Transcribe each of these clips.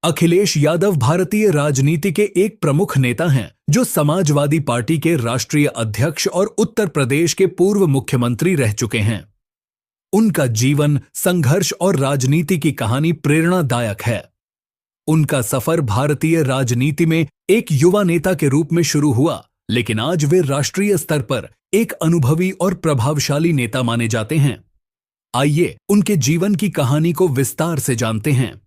अखिलेश यादव भारतीय राजनीति के एक प्रमुख नेता हैं जो समाजवादी पार्टी के राष्ट्रीय अध्यक्ष और उत्तर प्रदेश के पूर्व मुख्यमंत्री रह चुके हैं। उनका जीवन, संघर्ष और राजनीति की कहानी प्रेरणादायक है। उनका सफर भारतीय राजनीति में एक युवा नेता के रूप में शुरू हुआ, लेकिन आज वे राष्ट्रीय स्तर पर एक अनुभवी और प्रभावशाली नेता माने जाते हैं। आइए उनके जीवन की कहानी को विस्तार से जानते हैं।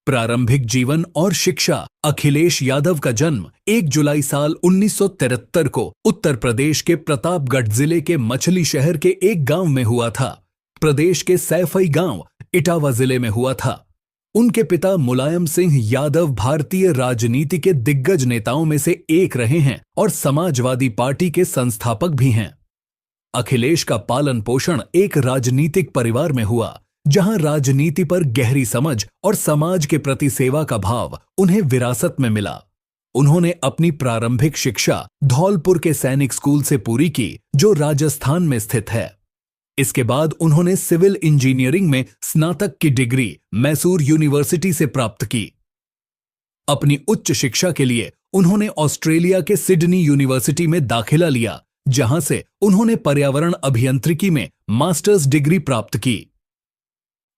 प्रारंभिक जीवन और शिक्षा। अखिलेश यादव का जन्म 1 जुलाई साल 1973 को उत्तर प्रदेश के प्रतापगढ़ जिले के मछली शहर के एक गांव में हुआ था। प्रदेश के सैफई गांव इटावा जिले में हुआ था। उनके पिता मुलायम सिंह यादव भारतीय राजनीति के दिग्गज नेताओं में से एक रहे हैं और समाजवादी पार्टी के संस्थापक भी हैं। अखिलेश का पालन पोषण एक राजनीतिक परिवार में हुआ, जहां राजनीति पर गहरी समझ और समाज के प्रति सेवा का भाव उन्हें विरासत में मिला। उन्होंने अपनी प्रारंभिक शिक्षा धौलपुर के सैनिक स्कूल से पूरी की, जो राजस्थान में स्थित है। इसके बाद उन्होंने सिविल इंजीनियरिंग में स्नातक की डिग्री मैसूर यूनिवर्सिटी से प्राप्त की। अपनी उच्च शिक्षा के लिए उन्होंने ऑस्ट्रेलिया के सिडनी यूनिवर्सिटी में दाखिला लिया, जहां से उन्होंने पर्यावरण अभियांत्रिकी में मास्टर्स डिग्री प्राप्त की।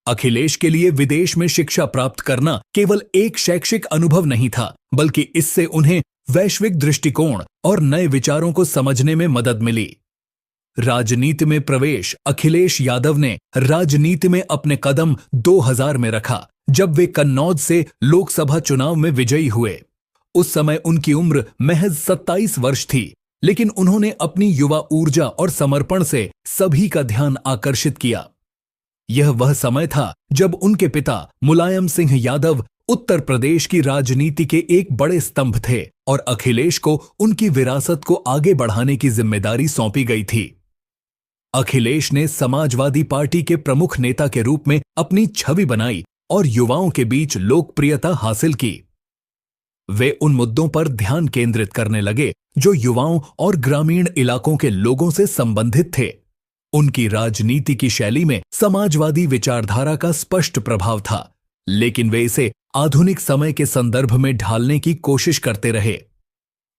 अखिलेश के लिए विदेश में शिक्षा प्राप्त करना केवल एक शैक्षिक अनुभव नहीं था, बल्कि इससे उन्हें वैश्विक दृष्टिकोण और नए विचारों को समझने में मदद मिली। राजनीति में प्रवेश। अखिलेश यादव ने राजनीति में अपने कदम 2000 में रखा, जब वे कन्नौज से लोकसभा चुनाव में विजयी हुए। उस समय उनकी उम्र महज 27 वर्ष थी, लेकिन उन्होंने अपनी युवा ऊर्जा और समर्पण से सभी का ध्यान आकर्षित किया। यह वह समय था जब उनके पिता मुलायम सिंह यादव उत्तर प्रदेश की राजनीति के एक बड़े स्तंभ थे और अखिलेश को उनकी विरासत को आगे बढ़ाने की जिम्मेदारी सौंपी गई थी। अखिलेश ने समाजवादी पार्टी के प्रमुख नेता के रूप में अपनी छवि बनाई और युवाओं के बीच लोकप्रियता हासिल की। वे उन मुद्दों पर ध्यान केंद्रित करने लगे जो युवाओं और ग्रामीण इलाकों के लोगों से संबंधित थे। उनकी राजनीति की शैली में समाजवादी विचारधारा का स्पष्ट प्रभाव था, लेकिन वे इसे आधुनिक समय के संदर्भ में ढालने की कोशिश करते रहे।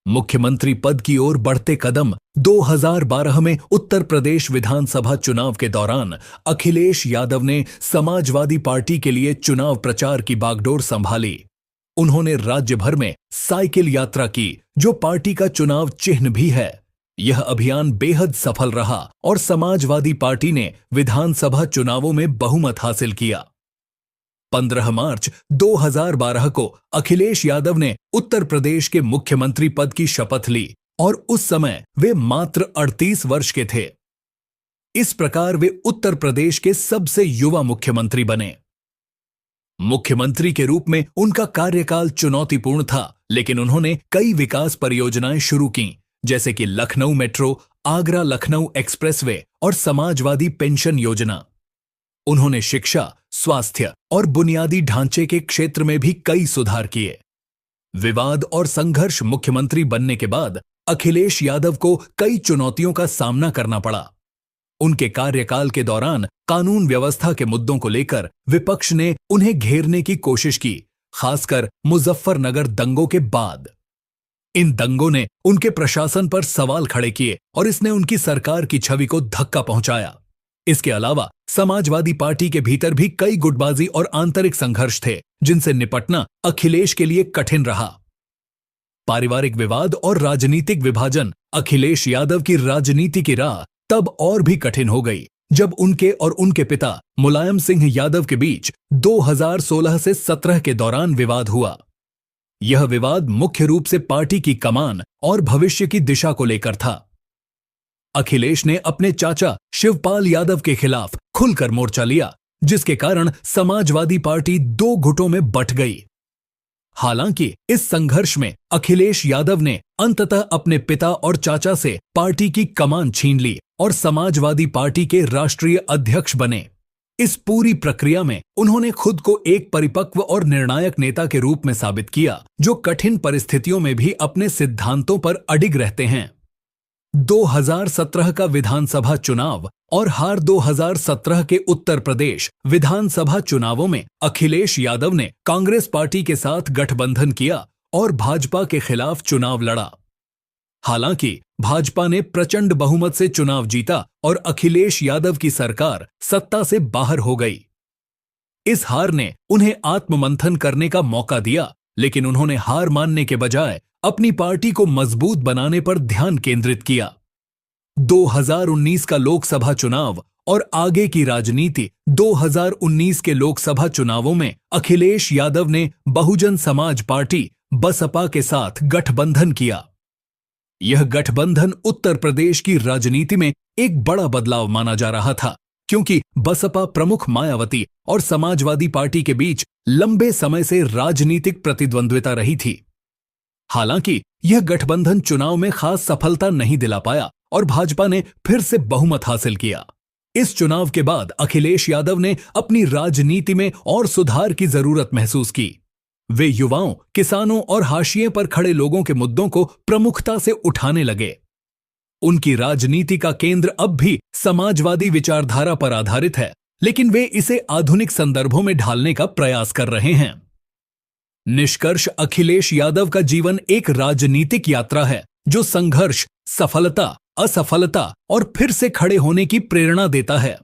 मुख्यमंत्री पद की ओर बढ़ते कदम। 2012 में उत्तर प्रदेश विधानसभा चुनाव के दौरान अखिलेश यादव ने समाजवादी पार्टी के लिए चुनाव प्रचार की बागडोर संभाली। उन्होंने राज्य भर में साइकिल यात्रा की, जो पार्टी का चुनाव चिन्ह भी है। यह अभियान बेहद सफल रहा और समाजवादी पार्टी ने विधानसभा चुनावों में बहुमत हासिल किया। 15 मार्च 2012 को अखिलेश यादव ने उत्तर प्रदेश के मुख्यमंत्री पद की शपथ ली और उस समय वे मात्र 38 वर्ष के थे। इस प्रकार वे उत्तर प्रदेश के सबसे युवा मुख्यमंत्री बने। मुख्यमंत्री के रूप में उनका कार्यकाल चुनौतीपूर्ण था, लेकिन उन्होंने कई विकास परियोजनाएं शुरू की, जैसे कि लखनऊ मेट्रो, आगरा लखनऊ एक्सप्रेसवे और समाजवादी पेंशन योजना। उन्होंने शिक्षा, स्वास्थ्य और बुनियादी ढांचे के क्षेत्र में भी कई सुधार किए। विवाद और संघर्ष। मुख्यमंत्री बनने के बाद अखिलेश यादव को कई चुनौतियों का सामना करना पड़ा। उनके कार्यकाल के दौरान कानून व्यवस्था के मुद्दों को लेकर विपक्ष ने उन्हें घेरने की कोशिश की, खासकर मुजफ्फरनगर दंगों के बाद। इन दंगों ने उनके प्रशासन पर सवाल खड़े किए और इसने उनकी सरकार की छवि को धक्का पहुंचाया। इसके अलावा समाजवादी पार्टी के भीतर भी कई गुटबाजी और आंतरिक संघर्ष थे, जिनसे निपटना अखिलेश के लिए कठिन रहा। पारिवारिक विवाद और राजनीतिक विभाजन। अखिलेश यादव की राजनीति की राह तब और भी कठिन हो गई, जब उनके और उनके पिता मुलायम सिंह यादव के बीच 2016 से 17 के दौरान विवाद हुआ। यह विवाद मुख्य रूप से पार्टी की कमान और भविष्य की दिशा को लेकर था। अखिलेश ने अपने चाचा शिवपाल यादव के खिलाफ खुलकर मोर्चा लिया, जिसके कारण समाजवादी पार्टी 2 गुटों में बंट गई। हालांकि इस संघर्ष में अखिलेश यादव ने अंततः अपने पिता और चाचा से पार्टी की कमान छीन ली और समाजवादी पार्टी के राष्ट्रीय अध्यक्ष बने। इस पूरी प्रक्रिया में उन्होंने खुद को एक परिपक्व और निर्णायक नेता के रूप में साबित किया, जो कठिन परिस्थितियों में भी अपने सिद्धांतों पर अडिग रहते हैं। 2017 का विधानसभा चुनाव और हार 2017 के उत्तर प्रदेश विधानसभा चुनावों में अखिलेश यादव ने कांग्रेस पार्टी के साथ गठबंधन किया और भाजपा के खिलाफ चुनाव लड़ा। हालांकि भाजपा ने प्रचंड बहुमत से चुनाव जीता और अखिलेश यादव की सरकार सत्ता से बाहर हो गई। इस हार ने उन्हें आत्ममंथन करने का मौका दिया, लेकिन उन्होंने हार मानने के बजाय अपनी पार्टी को मजबूत बनाने पर ध्यान केंद्रित किया। 2019 का लोकसभा चुनाव और आगे की राजनीति। 2019 के लोकसभा चुनावों में अखिलेश यादव ने बहुजन समाज पार्टी बसपा के साथ गठबंधन किया। यह गठबंधन उत्तर प्रदेश की राजनीति में एक बड़ा बदलाव माना जा रहा था, क्योंकि बसपा प्रमुख मायावती और समाजवादी पार्टी के बीच लंबे समय से राजनीतिक प्रतिद्वंद्विता रही थी। हालांकि यह गठबंधन चुनाव में खास सफलता नहीं दिला पाया और भाजपा ने फिर से बहुमत हासिल किया। इस चुनाव के बाद अखिलेश यादव ने अपनी राजनीति में और सुधार की जरूरत महसूस की। वे युवाओं, किसानों और हाशिए पर खड़े लोगों के मुद्दों को प्रमुखता से उठाने लगे। उनकी राजनीति का केंद्र अब भी समाजवादी विचारधारा पर आधारित है, लेकिन वे इसे आधुनिक संदर्भों में ढालने का प्रयास कर रहे हैं। निष्कर्ष, अखिलेश यादव का जीवन एक राजनीतिक यात्रा है जो संघर्ष, सफलता, असफलता और फिर से खड़े होने की प्रेरणा देता है।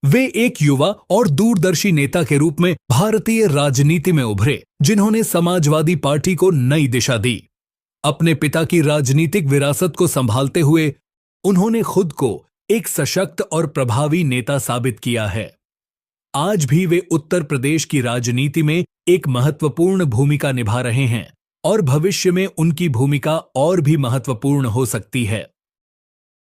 वे एक युवा और दूरदर्शी नेता के रूप में भारतीय राजनीति में उभरे, जिन्होंने समाजवादी पार्टी को नई दिशा दी। अपने पिता की राजनीतिक विरासत को संभालते हुए उन्होंने खुद को एक सशक्त और प्रभावी नेता साबित किया है। आज भी वे उत्तर प्रदेश की राजनीति में एक महत्वपूर्ण भूमिका निभा रहे हैं और भविष्य में उनकी भूमिका और भी महत्वपूर्ण हो सकती है।